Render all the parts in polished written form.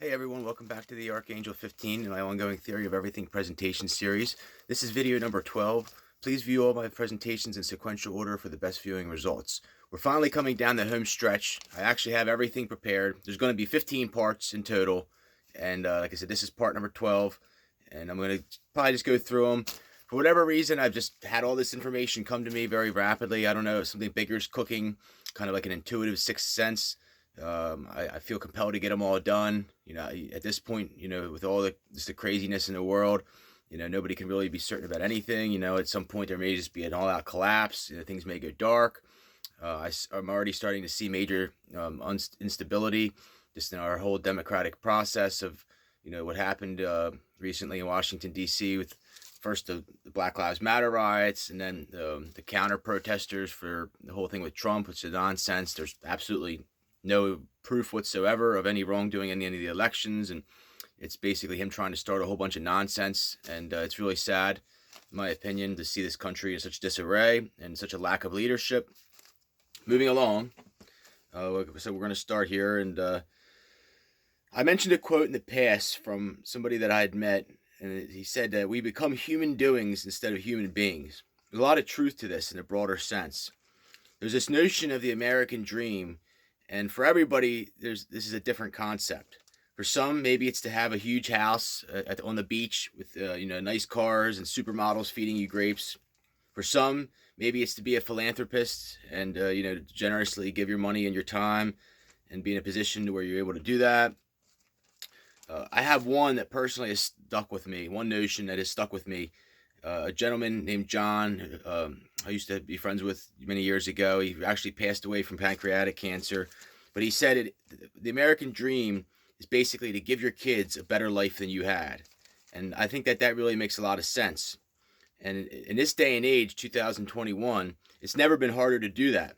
Hey everyone, welcome back to the Archangel 15 and my ongoing Theory of Everything presentation series. This is video number 12. Please view all my presentations in sequential order for the best viewing results. We're finally coming down the home stretch. I actually have everything prepared. There's going to be 15 parts in total. And like I said, this is part number 12. And I'm going to probably just go through them. For whatever reason, I've just had all this information come to me very rapidly. I don't know if something bigger is cooking, kind of like an intuitive sixth sense. I feel compelled to get them all done. At this point, with all the craziness in the world, nobody can really be certain about anything. At some point there may just be an all-out collapse. Things may go dark. I'm already starting to see major instability just in our whole democratic process of, what happened recently in Washington, D.C. with first the Black Lives Matter riots and then the counter protesters for the whole thing with Trump, which is nonsense. There's absolutely no proof whatsoever of any wrongdoing in any of the elections, and it's basically him trying to start a whole bunch of nonsense. And it's really sad, in my opinion, to see this country in such disarray and such a lack of leadership. Moving along, so we're going to start here, and I mentioned a quote in the past from somebody that I had met, and he said that we become human doings instead of human beings. There's a lot of truth to this in a broader sense. There's this notion of the American dream. And for everybody, this is a different concept. For some, maybe it's to have a huge house on the beach with nice cars and supermodels feeding you grapes. For some, maybe it's to be a philanthropist and generously give your money and your time and be in a position where you're able to do that. I have one that personally has stuck with me. One notion that has stuck with me. A gentleman named John, I used to be friends with many years ago. He actually passed away from pancreatic cancer. But he said the American dream is basically to give your kids a better life than you had. And I think that really makes a lot of sense. And in this day and age, 2021, it's never been harder to do that.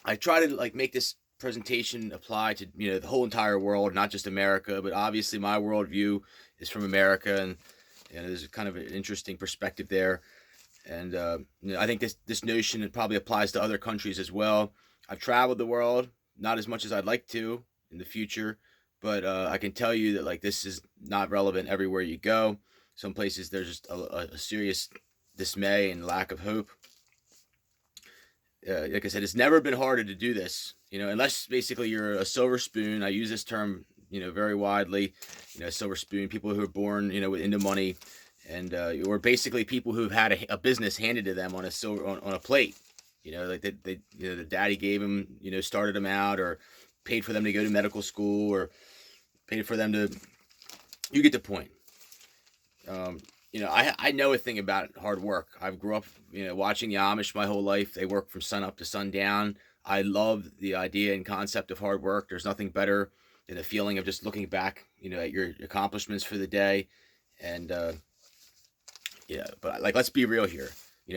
I try to make this presentation apply to the whole entire world, not just America, but obviously my worldview is from America, and there's kind of an interesting perspective there. And I think this notion probably applies to other countries as well. I've traveled the world, not as much as I'd like to in the future, but I can tell you that this is not relevant everywhere you go. Some places there's just a serious dismay and lack of hope. Like I said, it's never been harder to do this, unless basically you're a silver spoon. I use this term, very widely. Silver spoon, people who are born, into money, and or basically people who've had a business handed to them on a plate. The daddy gave them, started them out, or paid for them to go to medical school, or paid for them to. You get the point. I know a thing about hard work. I grew up, watching the Amish my whole life. They work from sun up to sundown. I love the idea and concept of hard work. There's nothing better than the feeling of just looking back, at your accomplishments for the day. And but let's be real here.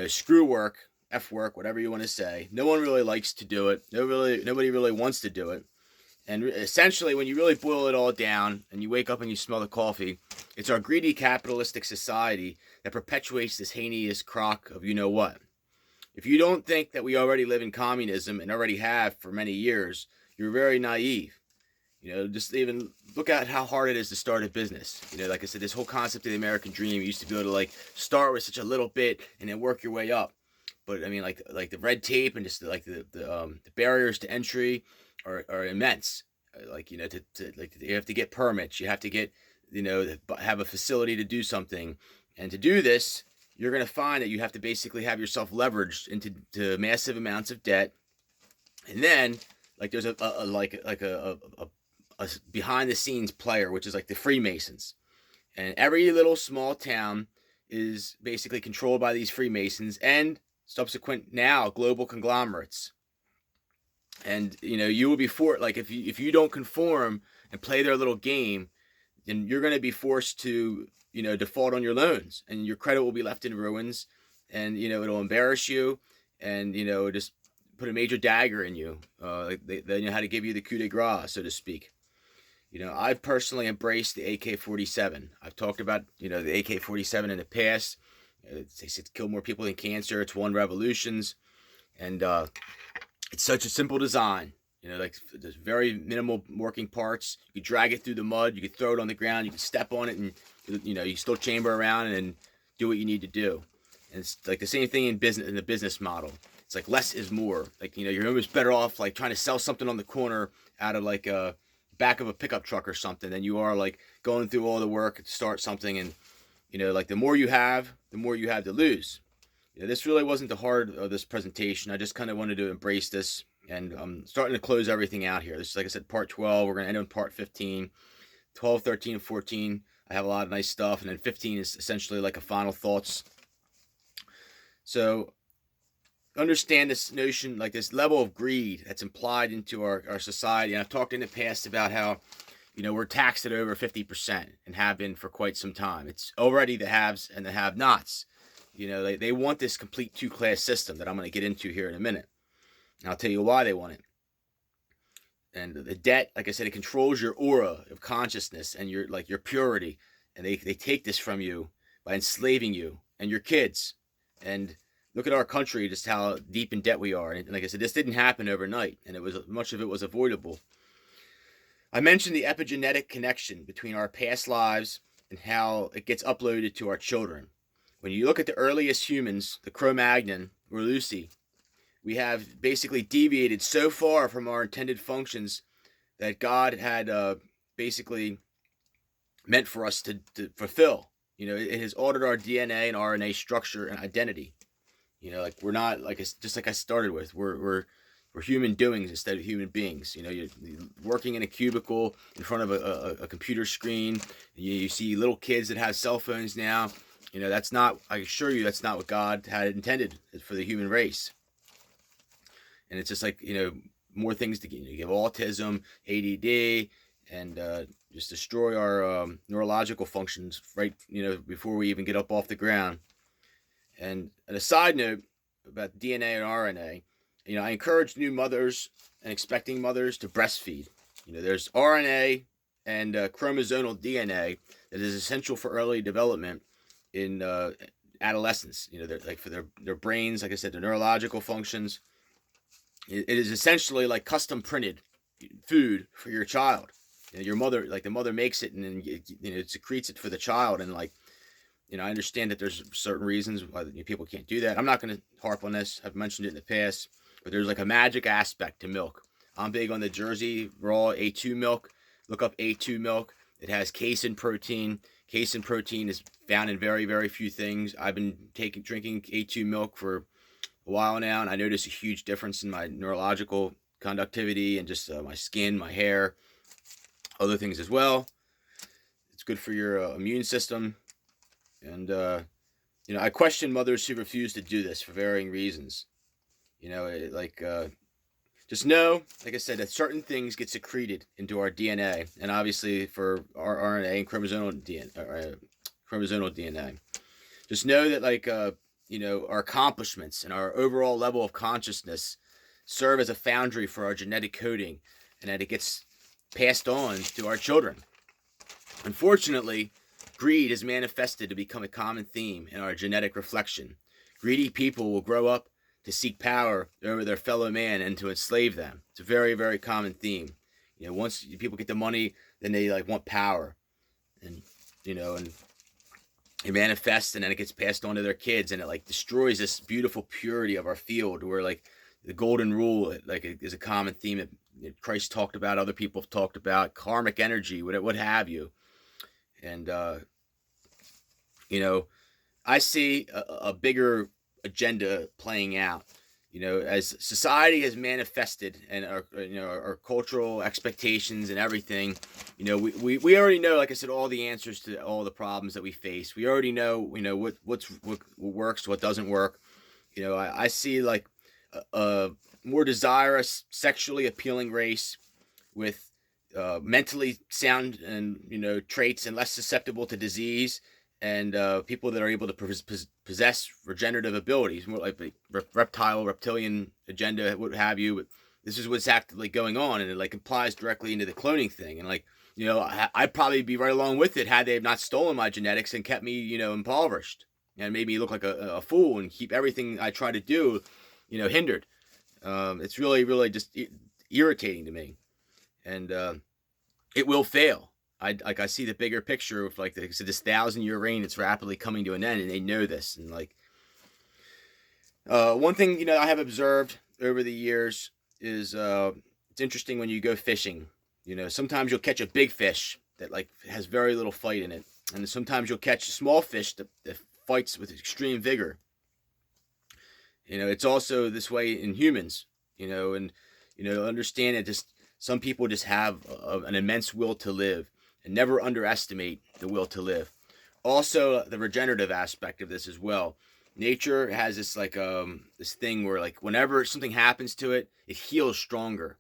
Screw work, F work, whatever you want to say. No one really likes to do it. Nobody really wants to do it. And essentially, when you really boil it all down and you wake up and you smell the coffee, it's our greedy capitalistic society that perpetuates this heinous crock of you-know-what. If you don't think that we already live in communism and already have for many years, you're very naive. Just even look at how hard it is to start a business. Like I said, this whole concept of the American dream, you used to be able to start with such a little bit and then work your way up. But I mean, like the red tape and just the barriers to entry are immense. You have to get permits. You have to get have a facility to do something, and to do this, you're going to find that you have to basically have yourself leveraged into massive amounts of debt, and then there's a behind the scenes player, which is like the Freemasons, and every little small town is basically controlled by these Freemasons and subsequent now global conglomerates. And you will be if you don't conform and play their little game, then you're going to be forced to default on your loans, and your credit will be left in ruins, and it'll embarrass you, and just put a major dagger in you. They know how to give you the coup de grace, so to speak. I've personally embraced the AK-47. I've talked about the AK-47 in the past. They said it's killed more people than cancer. It's won revolutions, and it's such a simple design. You know, like there's very minimal working parts. You could drag it through the mud. You could throw it on the ground. You can step on it, and you know, you still chamber around and do what you need to do. And it's like the same thing in business, in the business model. It's like less is more. Like, you know, you're almost better off like trying to sell something on the corner out of like a back of a pickup truck or something than you are like going through all the work to start something. And you know, like the more you have to lose. You know, this really wasn't the heart of this presentation. I just kind of wanted to embrace this, and I'm starting to close everything out here. This is, like I said, part 12. We're going to end on part 15. 12, 13, and 14, I have a lot of nice stuff, and then 15 is essentially like a final thoughts. So understand this notion, like this level of greed that's implied into our society. And I've talked in the past about how, you know, we're taxed at over 50% and have been for quite some time. It's already the haves and the have-nots. You know, they want this complete two-class system that I'm going to get into here in a minute. And I'll tell you why they want it. And the debt, like I said, it controls your aura of consciousness and your purity. And they take this from you by enslaving you and your kids. And look at our country, just how deep in debt we are. And like I said, this didn't happen overnight, and much of it was avoidable. I mentioned the epigenetic connection between our past lives and how it gets uploaded to our children. When you look at the earliest humans, the Cro-Magnon or Lucy, we have basically deviated so far from our intended functions that God had basically meant for us to fulfill. You know, it has altered our DNA and RNA structure and identity. You know, like we're not like just like I started with. We're human doings instead of human beings. You know, you're working in a cubicle in front of a computer screen. You see little kids that have cell phones now. You know, that's not, I assure you, that's not what God had intended for the human race. And it's just like, you know, more things to give autism, ADD, and just destroy our neurological functions right, you know, before we even get up off the ground. And a side note about DNA and RNA, you know, I encourage new mothers and expecting mothers to breastfeed. You know, there's RNA and chromosomal DNA that is essential for early development in adolescence. You know, like for their brains, like I said, the neurological functions. It is essentially like custom printed food for your child. You know, your mother, like the mother makes it, and then it secretes it for the child. And like, you know, I understand that there's certain reasons why people can't do that. I'm not going to harp on this. I've mentioned it in the past, but there's like a magic aspect to milk. I'm big on the Jersey raw A2 milk. Look up A2 milk. It has casein protein. Casein protein is found in very, very few things. I've been drinking A2 milk for a while now, and I notice a huge difference in my neurological conductivity and just my skin, my hair, other things as well. It's good for your immune system. And, you know, I question mothers who refuse to do this for varying reasons. You know, just know, like I said, that certain things get secreted into our DNA, and obviously for our RNA and chromosomal DNA. Just know that, like, you know, our accomplishments and our overall level of consciousness serve as a foundry for our genetic coding, and that it gets passed on to our children. Unfortunately, greed is manifested to become a common theme in our genetic reflection. Greedy people will grow up to seek power over their fellow man and to enslave them. It's a very, very common theme. You know, once people get the money, then they like want power, and you know, and it manifests, and then it gets passed on to their kids, and it like destroys this beautiful purity of our field. Where like the golden rule, like is a common theme that Christ talked about, other people have talked about, karmic energy, what have you, and you know, I see a bigger agenda playing out. You know, as society has manifested and our cultural expectations and everything, you know, we already know, like I said, all the answers to all the problems that we face. We already know, you know, what works, what doesn't work. You know, I see like a more desirous, sexually appealing race with mentally sound and, you know, traits and less susceptible to disease, and people that are able to possess regenerative abilities, more like the reptilian agenda, what have you. But this is what's actively going on, and it like implies directly into the cloning thing. And like, you know, I'd probably be right along with it had they not stolen my genetics and kept me, you know, impoverished and made me look like a fool and keep everything I try to do, you know, hindered. It's really, really just irritating to me. And it will fail. I see the bigger picture of like this 1,000-year reign that's rapidly coming to an end, and they know this. And like one thing I have observed over the years is it's interesting when you go fishing. Sometimes you'll catch a big fish that like has very little fight in it, and sometimes you'll catch a small fish that fights with extreme vigor. It's also this way in humans. And understand that just some people just have an immense will to live, and never underestimate the will to live. Also, the regenerative aspect of this as well. Nature has this like this thing where like whenever something happens to it, it heals stronger.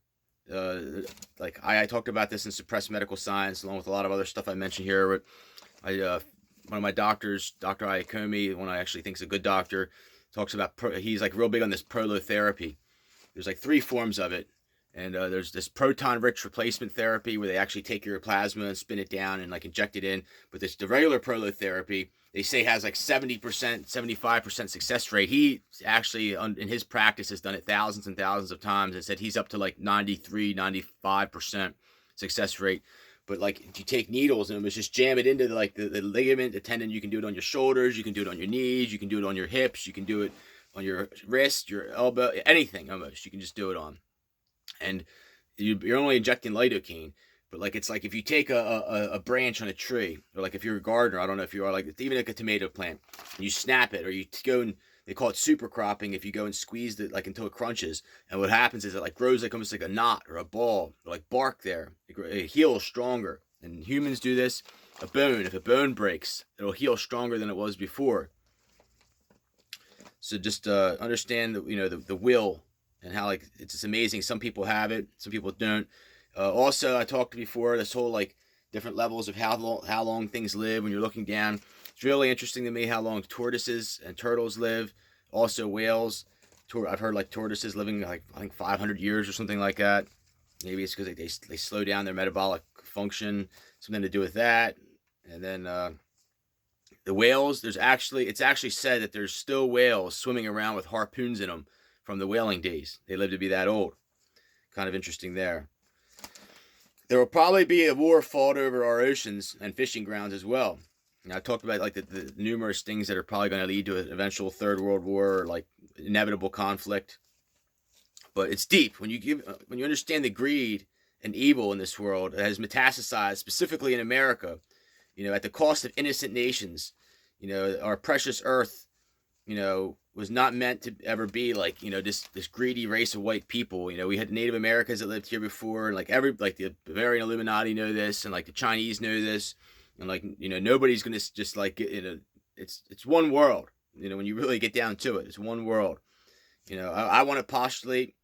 Like I talked about this in Suppressed Medical Science, along with a lot of other stuff I mentioned here. But one of my doctors, Dr. Iacomi, one I actually think is a good doctor, talks about he's like real big on this prolotherapy. There's like 3 forms of it. And there's this proton-rich replacement therapy where they actually take your plasma and spin it down and like inject it in. But the regular prolotherapy, they say has like 70%, 75% success rate. He actually, in his practice, has done it thousands and thousands of times and said he's up to like 93, 95% success rate. But like if you take needles and just jam it into the ligament, the tendon, you can do it on your shoulders, you can do it on your knees, you can do it on your hips, you can do it on your wrist, your elbow, anything almost. You can just do it on. And you're only injecting lidocaine, but like it's like if you take a branch on a tree, or like if you're a gardener, I don't know if you are, like even like a tomato plant, and you snap it, or you go and they call it super cropping if you go and squeeze it like until it crunches, and what happens is it like grows like almost like a knot or a ball or like bark there. It heals stronger, and humans do this. If a bone breaks, it'll heal stronger than it was before. So just understand that the will. And how like it's just amazing. Some people have it, some people don't. Also, I talked before this whole like different levels of how long things live when you're looking down. It's really interesting to me how long tortoises and turtles live. Also whales. I've heard like tortoises living like I think 500 years or something like that. Maybe it's because they slow down their metabolic function, something to do with that. And then the whales. It's actually said that there's still whales swimming around with harpoons in them from the whaling days. They live to be that old. Kind of interesting there. There will probably be a war fought over our oceans and fishing grounds as well. I talked about like the numerous things that are probably going to lead to an eventual third world war, or like inevitable conflict. But it's deep when you understand the greed and evil in this world that has metastasized specifically in America. At the cost of innocent nations. Our precious earth. Was not meant to ever be like, this greedy race of white people. We had Native Americans that lived here before, and like the Bavarian Illuminati know this, and like the Chinese know this, and like, nobody's gonna just like, it's one world. When you really get down to it, it's one world. I want to postulate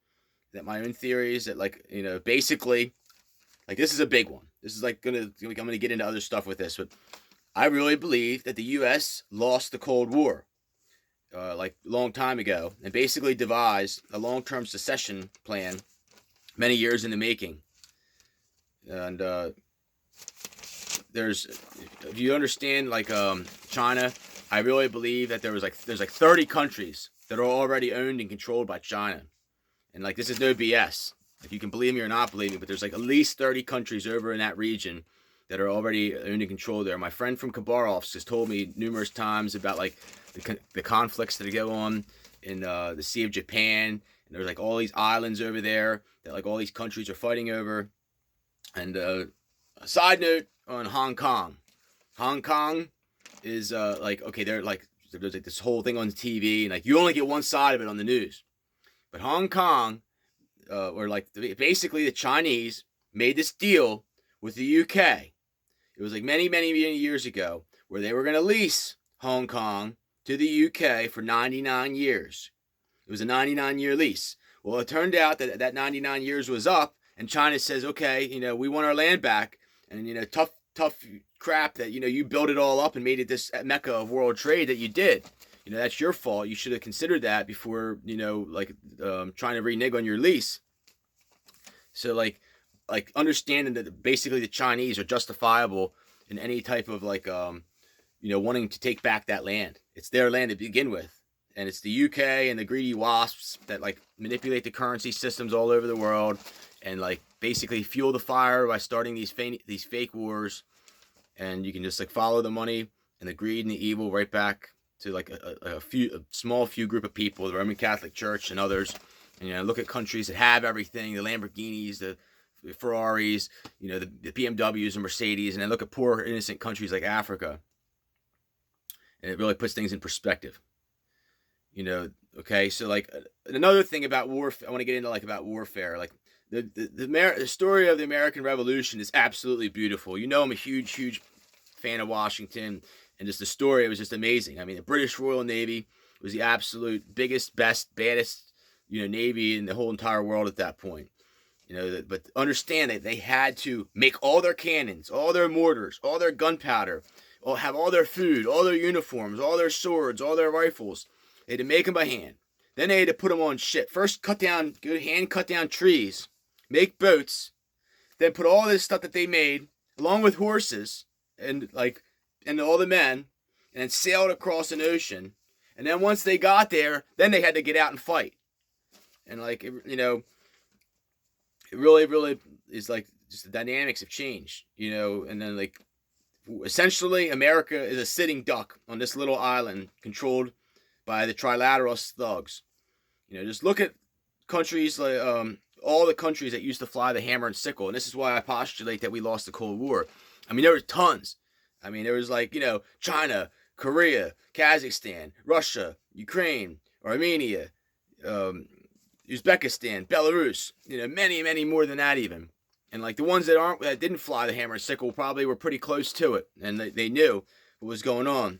that my own theory is that like, basically, like this is a big one. This is like I'm gonna get into other stuff with this, but I really believe that the U.S. lost the Cold War. Like a long time ago, and basically devised a long-term secession plan many years in the making. And if you understand like China, I really believe that there's like 30 countries that are already owned and controlled by China. And like this is no BS. Like you can believe me or not believe me, but there's like at least 30 countries over in that region that are already owned and controlled there. My friend from Khabarovsk has told me numerous times about like the conflicts that go on in the Sea of Japan, and there's like all these islands over there that like all these countries are fighting over. And a side note on Hong Kong. Hong Kong is like, okay, there's like this whole thing on TV, and like you only get one side of it on the news. But Hong Kong, or like basically the Chinese made this deal with the UK. It was like many years ago where they were going to lease Hong Kong to the UK for 99 years. It was a 99-year lease. Well, it turned out that 99 years was up, and China says, okay, we want our land back, and tough crap that you built it all up and made it this mecca of world trade that you did. That's your fault. You should have considered that before trying to renege on your lease. So like understanding that basically the Chinese are justifiable in any type of wanting to take back that land. It's their land to begin with. And it's the UK and the greedy wasps that like manipulate the currency systems all over the world and like basically fuel the fire by starting these fake wars, and you can just like follow the money and the greed and the evil right back to like a small group of people, the Roman Catholic Church and others. And look at countries that have everything, the Lamborghinis, the Ferraris, the BMWs and Mercedes, and then look at poor innocent countries like Africa, and it really puts things in perspective. Okay, so like another thing about warfare, I want to get into like about warfare, like the story of the American Revolution is absolutely beautiful. I'm a huge fan of Washington, and just the story, it was just amazing. I mean, the British Royal Navy was the absolute biggest, best, baddest, Navy in the whole entire world at that point. But understand that they had to make all their cannons, all their mortars, all their gunpowder, have all their food, all their uniforms, all their swords, all their rifles. They had to make them by hand. Then they had to put them on ship. First, cut down trees, make boats, then put all this stuff that they made, along with horses and all the men, and then sailed across an ocean. And then once they got there, then they had to get out and fight. And it really is like just the dynamics have changed, and then essentially America is a sitting duck on this little island controlled by the trilateral thugs. Just look at countries like all the countries that used to fly the hammer and sickle, and this is why I postulate that we lost the Cold War. I mean, there were tons. I mean, there was China, Korea, Kazakhstan, Russia, Ukraine, Armenia, Uzbekistan, Belarus, many more than that even. And the ones that didn't fly the hammer and sickle probably were pretty close to it, and they knew what was going on.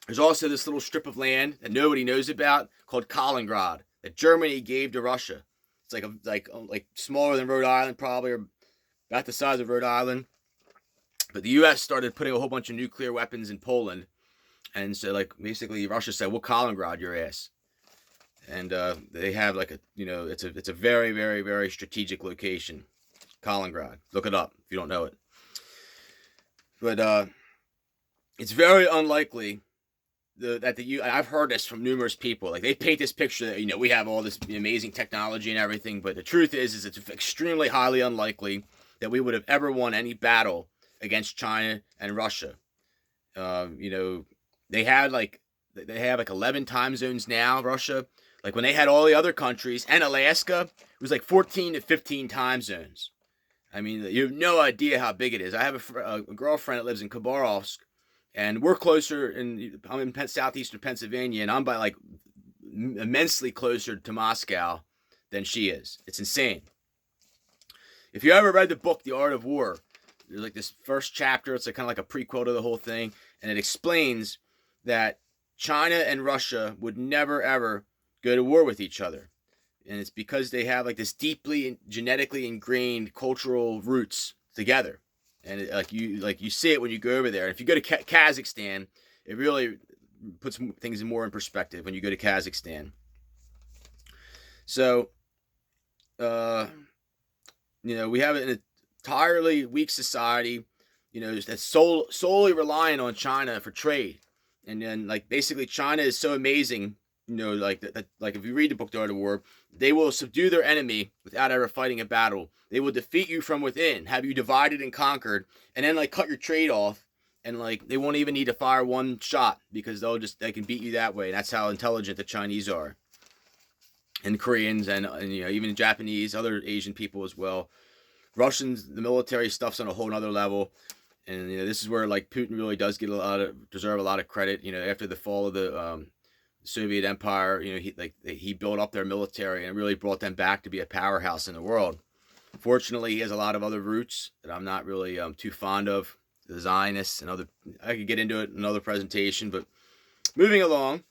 There's also this little strip of land that nobody knows about called Kaliningrad that Germany gave to Russia. It's like smaller than Rhode Island, probably, or about the size of Rhode Island. But the U.S. started putting a whole bunch of nuclear weapons in Poland, and so basically Russia said, "We'll Kaliningrad your ass." And they have it's a very, very, very strategic location, Kaliningrad. Look it up if you don't know it. But it's very unlikely I've heard this from numerous people. They paint this picture that we have all this amazing technology and everything, but the truth is it's extremely highly unlikely that we would have ever won any battle against China and Russia. They have 11 time zones now, Russia. When they had all the other countries and Alaska, it was 14 to 15 time zones. I mean, you have no idea how big it is. I have a girlfriend that lives in Khabarovsk, and we're closer, I'm in southeastern Pennsylvania, and I'm by immensely closer to Moscow than she is. It's insane. If you ever read the book, The Art of War, there's this first chapter, it's kind of like a prequel to the whole thing, and it explains that China and Russia would never ever go to war with each other. And it's because they have this deeply genetically ingrained cultural roots together. And you see it when you go over there. And if you go to Kazakhstan, it really puts things more in perspective when you go to Kazakhstan. So, we have an entirely weak society, that's solely relying on China for trade. And then basically China is so amazing, if you read the book The Art of War, they will subdue their enemy without ever fighting a battle. They will defeat you from within, have you divided and conquered, and then cut your trade off, and they won't even need to fire one shot because they can beat you that way. That's how intelligent the Chinese are, and Koreans, and even Japanese, other Asian people as well. Russians, the military stuff's on a whole nother level, and this is where Putin really does deserve a lot of credit. After the fall of the Soviet Empire, he built up their military and really brought them back to be a powerhouse in the world. Fortunately, he has a lot of other roots that I'm not really too fond of, the Zionists and other. I could get into it in another presentation, but moving along,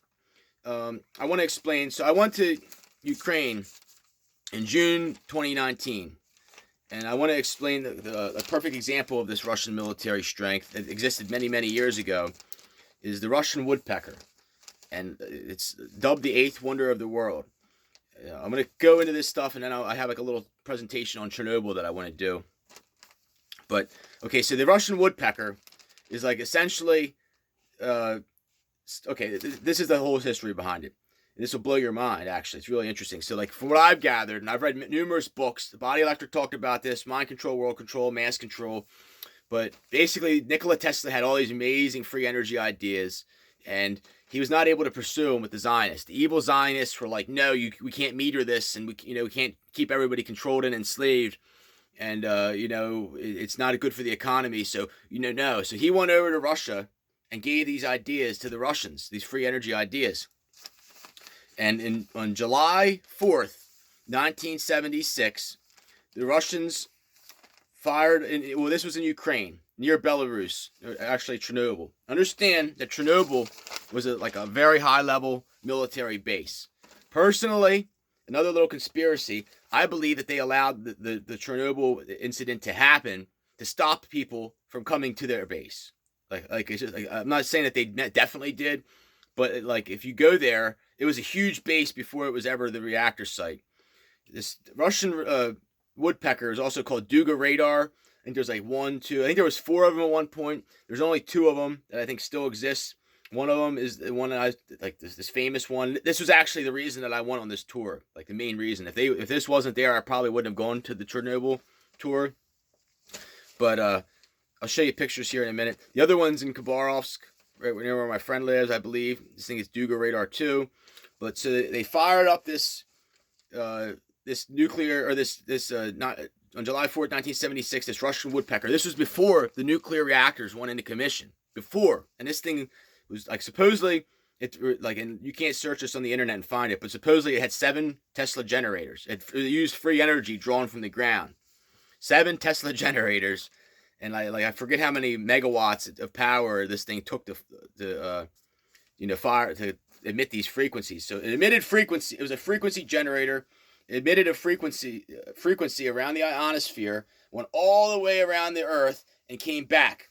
I want to explain. So I went to Ukraine in June 2019, and I want to explain the perfect example of this Russian military strength that existed many years ago is the Russian Woodpecker. And it's dubbed the 8th wonder of the world. I'm going to go into this stuff, and then I have a little presentation on Chernobyl that I want to do. But, okay, so the Russian Woodpecker is essentially, this is the whole history behind it. This will blow your mind, actually. It's really interesting. So, like, from what I've gathered, and I've read numerous books, the Body Electric talked about this, mind control, world control, mass control. But basically, Nikola Tesla had all these amazing free energy ideas, and he was not able to pursue them with the Zionists. The evil Zionists were like, no, we can't meter this, and we can't keep everybody controlled and enslaved. And, it's not good for the economy. So, no. So he went over to Russia and gave these ideas to the Russians, these free energy ideas. And on July 4th, 1976, the Russians fired, this was in Ukraine, near Belarus, actually Chernobyl. Understand that Chernobyl was a very high-level military base. Personally, another little conspiracy, I believe that they allowed the Chernobyl incident to happen to stop people from coming to their base. It's just, I'm not saying that they definitely did, but if you go there, it was a huge base before it was ever the reactor site. This Russian Woodpecker is also called Duga radar. I think there's 1, 2. I think there was 4 of them at one point. There's only 2 of them that I think still exist. One of them is the one that I this famous one. This was actually the reason that I went on this tour. The main reason. If this wasn't there, I probably wouldn't have gone to the Chernobyl tour. But I'll show you pictures here in a minute. The other one's in Khabarovsk, right near where my friend lives, I believe. This thing is Duga radar 2. But so they fired up this nuclear, or not on July 4th, 1976, this Russian Woodpecker. This was before the nuclear reactors went into commission. Before. And this thing was supposedly, and you can't search this on the internet and find it, but supposedly it had 7 Tesla generators. It used free energy drawn from the ground. 7 Tesla generators. And I forget how many megawatts of power this thing took to fire, to emit these frequencies. So it emitted frequency. It was a frequency generator. It emitted a frequency around the ionosphere, went all the way around the Earth, and came back.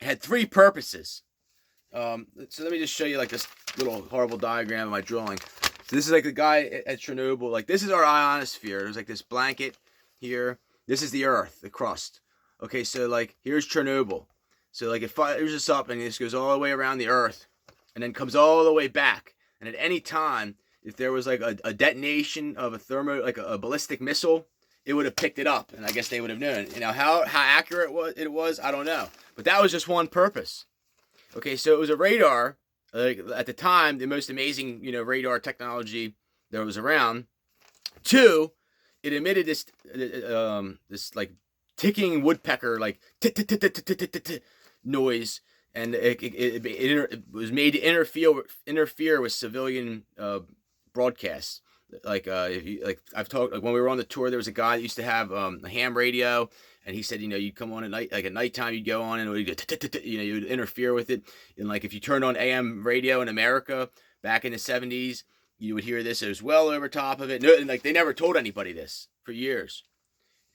It had 3 purposes. So let me just show you this little horrible diagram of my drawing. So this is the guy at Chernobyl. This is our ionosphere. There's this blanket here. This is the Earth, the crust. Okay, so here's Chernobyl. So it fires this up, and this goes all the way around the Earth, and then comes all the way back. And at any time, if there was a detonation of a ballistic missile, it would have picked it up, and I guess they would have known. How accurate it was, I don't know. But that was just one purpose. Okay, so it was a radar. At the time, the most amazing radar technology that was around. 2, it emitted this ticking woodpecker noise, and it was made to interfere with civilian broadcasts. I've talked, when we were on the tour, there was a guy that used to have a ham radio, and he said, you'd come on at night, at nighttime, you'd go on and it would go, you would interfere with it. And if you turned on AM radio in America back in the 70s, you would hear this. It was well over top of it. No, and they never told anybody this for years.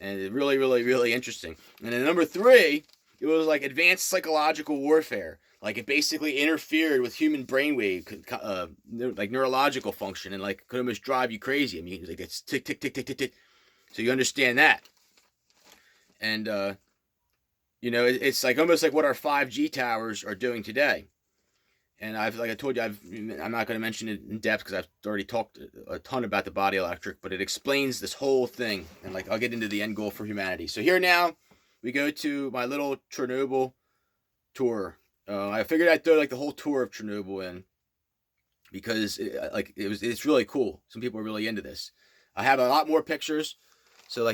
And it's really, really, really interesting. And then number 3, it was advanced psychological warfare. It basically interfered with human brainwave, neurological function, and could almost drive you crazy. I mean, it's tick, tick, tick, tick, tick, tick. So you understand that. And, it's almost like what our 5G towers are doing today. And I told you, I'm not going to mention it in depth because I've already talked a ton about the body electric, but it explains this whole thing. And I'll get into the end goal for humanity. So here now, we go to my little Chernobyl tour. I figured I'd throw the whole tour of Chernobyl in because it's really cool. Some people are really into this. I have a lot more pictures. So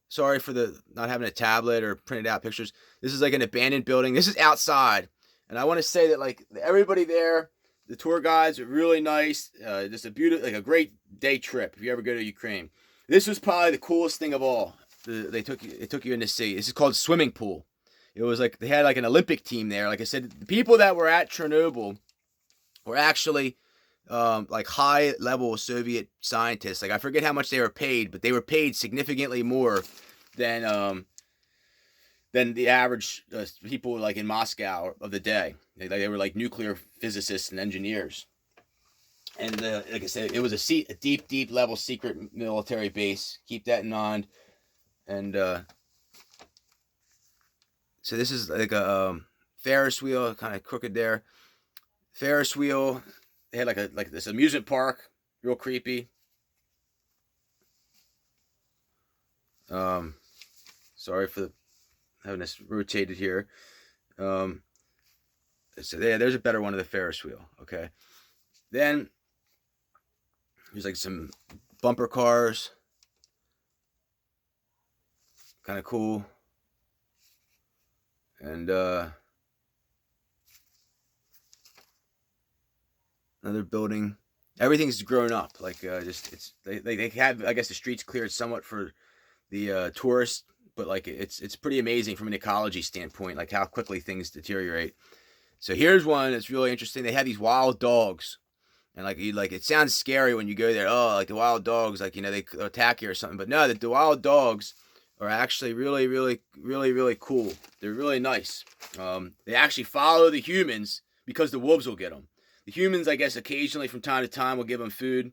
sorry for the not having a tablet or printed out pictures. This is an abandoned building. This is outside. And I want to say that everybody there, the tour guides are really nice. Just a beautiful, a great day trip if you ever go to Ukraine. This was probably the coolest thing of all. They took you in to see. This is called swimming pool. It was they had an Olympic team there. Like I said, the people that were at Chernobyl were actually high level Soviet scientists. I forget how much they were paid, but they were paid significantly more than the average people in Moscow of the day. They were nuclear physicists and engineers. And like I said, it was a deep, deep level secret military base. Keep that in mind. And so this is a Ferris wheel, kind of crooked there. Ferris wheel. they had like this amusement park, real creepy. Sorry for having this rotated here. So yeah, there's a better one of the Ferris wheel. Okay, then there's like some bumper cars, kind of cool, and another building. Everything's grown up. Like just they have, I guess, the streets cleared somewhat for the tourists, but like it's pretty amazing from an ecology standpoint, like how quickly things deteriorate. So here's one that's really interesting. They have these wild dogs, and like it sounds scary when you go there. Oh, like the wild dogs, like they attack you or something. But no, the wild dogs are actually really cool. They're really nice. They actually follow the humans because the wolves will get them. The humans, I guess, occasionally from time to time will give them food,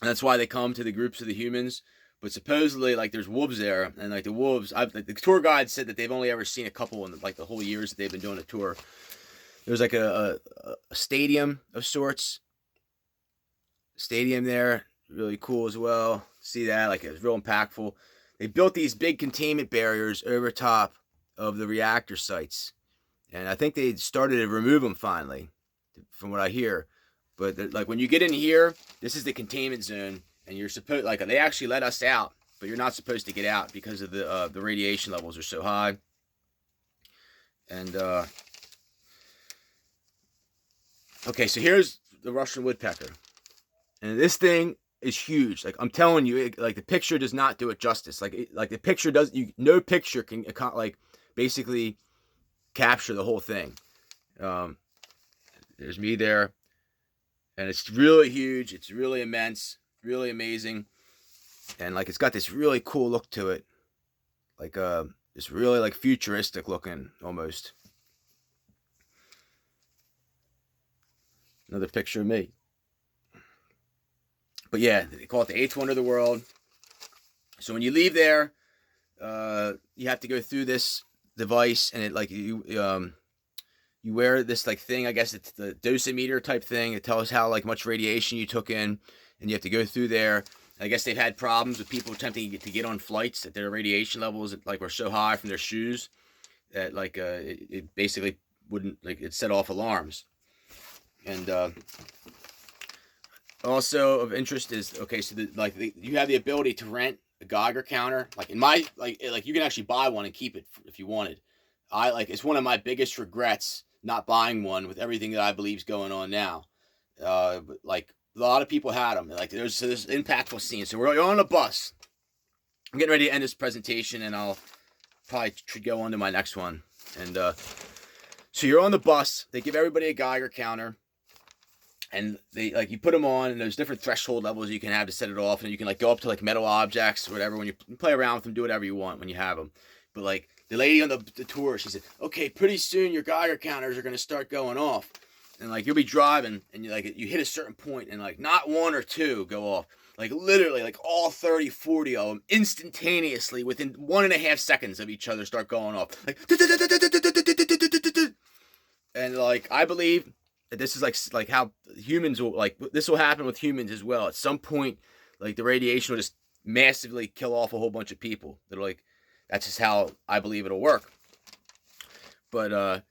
and that's why they come to the groups of the humans. But supposedly, like, there's wolves there, and like the wolves, the tour guide said that they've only ever seen a couple in like the whole years that they've been doing the tour. There's like a stadium of sorts, stadium there, really cool as well. See that? Like, it's real impactful. They built these big containment barriers over top of the reactor sites, and I think they started to remove them finally, from what I hear. But like when you get in here, this is the containment zone, and you're supposed, like, they actually let us out, but you're not supposed to get out because of the radiation levels are so high. And okay, so here's the Russian woodpecker, and this thing is huge. Like, I'm telling you, like, the picture does not do it justice. Like the picture does, no picture can like basically capture the whole thing. There's me there, and it's really huge. It's really immense, really amazing, and like it's got this really cool look to it, like it's really like futuristic looking almost. Another picture of me. But yeah, they call it the eighth wonder of the world. So when you leave there, you have to go through this device, and it like you wear this like thing. I guess it's the dosimeter type thing. It tells how like much radiation you took in, and you have to go through there. I guess they've had problems with people attempting to get on flights that their radiation levels like were so high from their shoes that like it basically wouldn't, like, it set off alarms. And also of interest is, okay, so you have the ability to rent a Geiger counter. Like in my like you can actually buy one and keep it if you wanted. It's one of my biggest regrets not buying one with everything that I believe is going on now. But like a lot of people had them. Like there's this impactful scene. So we're on a bus. I'm getting ready to end this presentation, and I'll probably go on to my next one. And so you're on the bus. They give everybody a Geiger counter, and they like you put them on, and there's different threshold levels you can have to set it off, and you can like go up to like metal objects or whatever. When you play around with them, do whatever you want when you have them. But like the lady on the tour, she said, okay, pretty soon your Geiger counters are going to start going off. And like you'll be driving, and you hit a certain point, and like not one or two go off. Like literally like all 30, 40 of them instantaneously within 1.5 seconds of each other start going off. Like, and like I believe that this is like how humans will, like, this will happen with humans as well. At some point, like the radiation will just massively kill off a whole bunch of people. They're like, that's just how I believe it'll work. But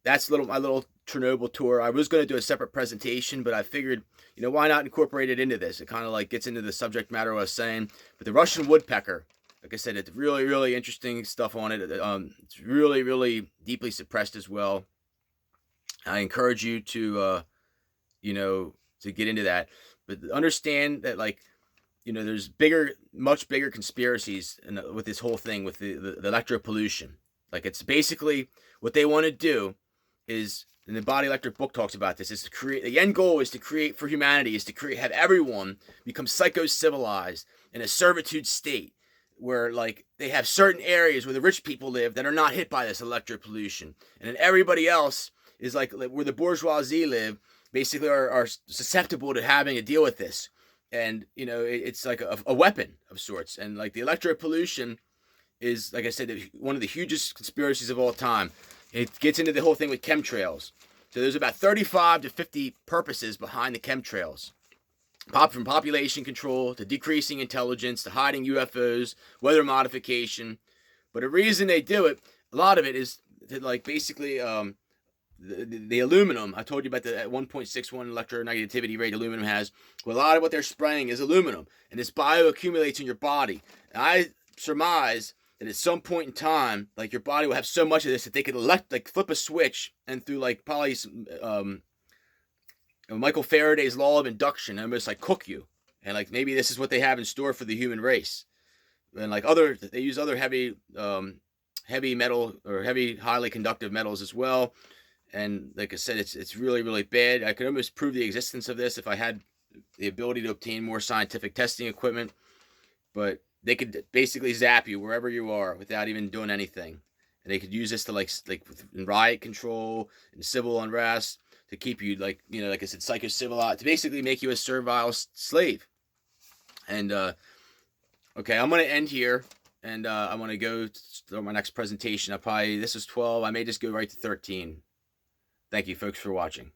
that's my little Chernobyl tour. I was going to do a separate presentation, but I figured, why not incorporate it into this? It kind of like gets into the subject matter I was saying. But the Russian woodpecker, like I said, it's really interesting stuff on it. It's really deeply suppressed as well. I encourage you to, to get into that. But understand that, like, there's much bigger conspiracies with this whole thing with the electropollution. Like, it's basically what they want to do is, and the Body Electric book talks about this, is to create, the end goal is to create for humanity, is to have everyone become psycho-civilized in a servitude state where, like, they have certain areas where the rich people live that are not hit by this electropollution. And then everybody else is like where the bourgeoisie live, basically are susceptible to having to deal with this. And, it's like a weapon of sorts. And like the electropollution is, like I said, one of the hugest conspiracies of all time. It gets into the whole thing with chemtrails. So there's about 35 to 50 purposes behind the chemtrails. From population control to decreasing intelligence to hiding UFOs, weather modification. But the reason they do it, a lot of it is to like basically the aluminum. I told you about the 1.61 electronegativity rate aluminum has. Well, a lot of what they're spraying is aluminum, and this bioaccumulates in your body. And I surmise that at some point in time, like your body will have so much of this that they could flip a switch, and through like probably Michael Faraday's law of induction, almost like cook you. And like maybe this is what they have in store for the human race. And like they use other heavy metal or heavy highly conductive metals as well. And like I said, it's really, really bad. I could almost prove the existence of this if I had the ability to obtain more scientific testing equipment. But they could basically zap you wherever you are without even doing anything. And they could use this to like in riot control and civil unrest to keep you like I said, psycho-civilized, to basically make you a servile slave. And okay, I'm going to end here. And I'm going to go to my next presentation. This was 12. I may just go right to 13. Thank you, folks, for watching.